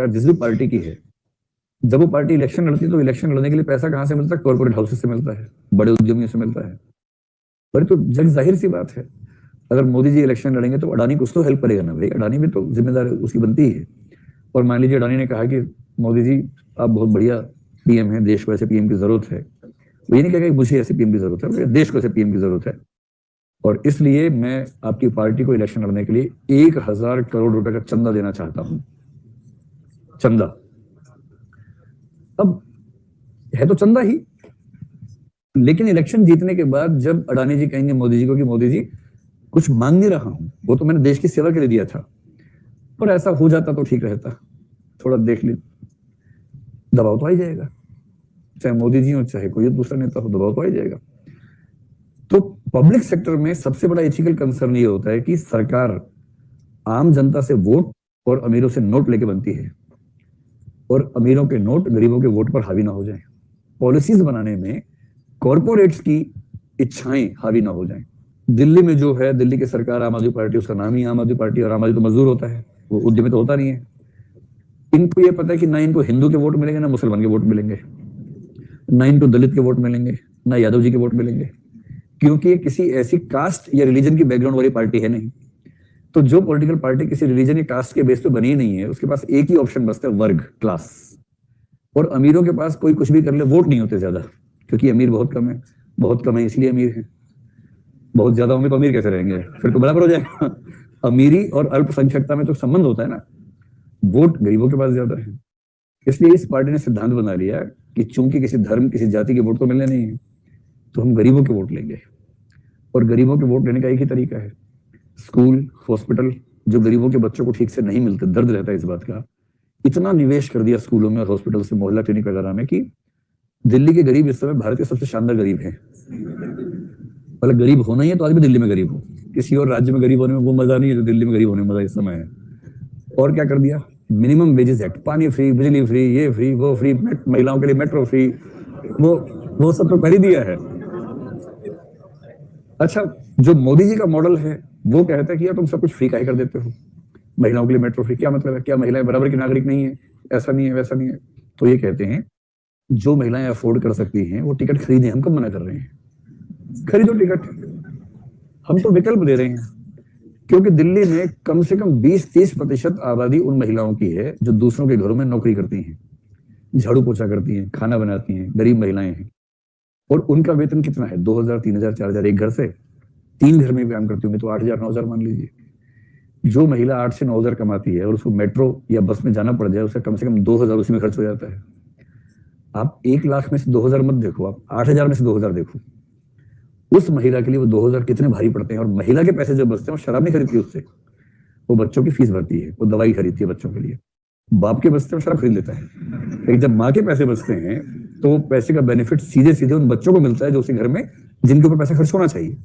सरकार जिस भी पार्टी की है, जब वो पार्टी इलेक्शन लड़ती है तो इलेक्शन लड़ने के लिए पैसा कहां से मिलता है? कॉर्पोरेट हाउसेस से मिलता है, बड़े उद्यमियों से मिलता है। पर तो जग जाहिर सी बात है, अगर मोदी जी इलेक्शन लड़ेंगे तो अडानी कुछ तो हेल्प करेगा ना भाई, अडानी भी तो जिम्मेदार उसकी बनती है। और मान लीजिए अडानी ने कहा कि मोदी जी आप बहुत बढ़िया पीएम है, देश को ऐसे पीएम की जरूरत है, वो ये नहीं कहेगा कि मुझे ऐसे पीएम की जरूरत है, देश को ऐसे पीएम की जरूरत है, और इसलिए मैं आपकी पार्टी को इलेक्शन लड़ने के लिए 1000 करोड़ रुपए का चंदा देना चाहता हूं। चंदा, अब है तो चंदा ही, लेकिन इलेक्शन जीतने के बाद जब अडानी जी कहेंगे मोदी जी को कि मोदी जी कुछ मांग नहीं रहा हूं, वो तो मैंने देश की सेवा के लिए दिया था, पर ऐसा हो जाता तो ठीक रहता, थोड़ा देख ली, दबाव तो आ ही जाएगा, चाहे मोदी जी हो चाहे कोई दूसरा नेता हो, दबाव तो आ ही जाएगा। तो पब्लिक सेक्टर में सबसे बड़ा एथिकल कंसर्न ये होता है कि सरकार आम जनता से वोट और अमीरों से नोट लेके बनती है, और अमीरों के नोट गरीबों के वोट पर हावी ना हो जाए। पॉलिसीज बनाने में कॉर्पोरेट्स की इच्छाएं हावी ना हो जाएं। दिल्ली में जो है, दिल्ली की सरकार आम आदमी पार्टी, उसका नाम ही आम आदमी पार्टी, और आम आदमी तो मजदूर होता है, वो उद्यमी तो होता नहीं है। इनको ये पता है कि ना इनको हिंदू के वोट मिलेंगे, ना मुसलमान के वोट मिलेंगे, ना इनको दलित के वोट मिलेंगे, ना यादव जी के वोट मिलेंगे, क्योंकि ये किसी ऐसी कास्ट या रिलीजन की बैकग्राउंड वाली पार्टी है नहीं। तो जो पॉलिटिकल पार्टी किसी रिलीजन या कास्ट के बेस पे बनी नहीं है, उसके पास एक ही ऑप्शन बचता है, वर्ग, क्लास। और अमीरों के पास कोई कुछ भी कर ले, वोट नहीं होते ज्यादा, क्योंकि अमीर बहुत कम है, बहुत कम है इसलिए अमीर है, बहुत ज्यादा होंगे तो अमीर कैसे रहेंगे, फिर तो बराबर हो जाएगा। अमीरी और अल्पसंख्यकता में तो संबंध होता है ना, वोट गरीबों के पास ज्यादा है। इसलिए इस पार्टी ने सिद्धांत बना लिया कि चूंकि किसी धर्म, किसी जाति के वोट तो मिलने नहीं है, तो हम गरीबों के वोट लेंगे। और गरीबों के वोट लेने का एक ही तरीका है, स्कूल, हॉस्पिटल, जो गरीबों के बच्चों को ठीक से नहीं मिलते, दर्द रहता है इस बात का, इतना निवेश कर दिया स्कूलों में और हॉस्पिटल से, मोहल्ला क्लिनिक वगैरह में, कि दिल्ली के गरीब इस समय भारत के सबसे शानदार गरीब हैं। मतलब गरीब होना ही है तो आदमी दिल्ली में गरीब हो, किसी और राज्य में गरीब होने में वो मजा नहीं है जो दिल्ली में गरीब होने में मजा इस समय है। और क्या कर दिया, मिनिमम वेजेस एक्ट, पानी फ्री, बिजली फ्री, ये फ्री, वो फ्री, महिलाओं के लिए मेट्रो फ्री, वो सब तो कर ही दिया है। अच्छा, जो मोदी जी का मॉडल है वो कहता है कि यार तुम सब कुछ फ्री काहे कर देते हो, महिलाओं के लिए मेट्रो फ्री, क्या मतलब है, क्या महिलाएं बराबर की नागरिक नहीं है, ऐसा नहीं है, वैसा नहीं है। तो ये कहते हैं जो महिलाएं अफोर्ड कर सकती हैं वो टिकट खरीदें, हम कब मना कर रहे हैं, खरीदो टिकट, हम तो विकल्प दे रहे हैं। क्योंकि दिल्ली में कम से कम 20-30% आबादी उन महिलाओं की है जो दूसरों के घरों में नौकरी करती हैं, झाड़ू पोछा करती हैं, खाना बनाती हैं, गरीब महिलाएं हैं, और उनका वेतन कितना है, 2000, 3000, 4000, एक घर से 3 घर में काम करती होंगी तो 8000, 9000 मान लीजिए। जो महिला 8 से 9000 कमाती है और उसको मेट्रो या बस में जाना पड़ जाए, उसका कम से कम 2000 उसी में खर्च हो जाता है। आप 1 लाख में से 2000 मत देखो, आप 8000 में से 2000 देखो, उस महिला के लिए वो 2000 कितने भारी पड़ते हैं। और महिला के पैसे जो बचते हैं वो शराब नहीं खरीदती उससे, वो बच्चों की फीस भरती है, वो दवाई खरीदती है बच्चों के लिए। बाप के बचते हैं शराब खरीद लेता है, लेकिन जब माँ के पैसे बचते हैं तो पैसे का बेनिफिट सीधे सीधे उन बच्चों को मिलता है जो उसी घर में, जिनके ऊपर पैसा खर्च होना चाहिए।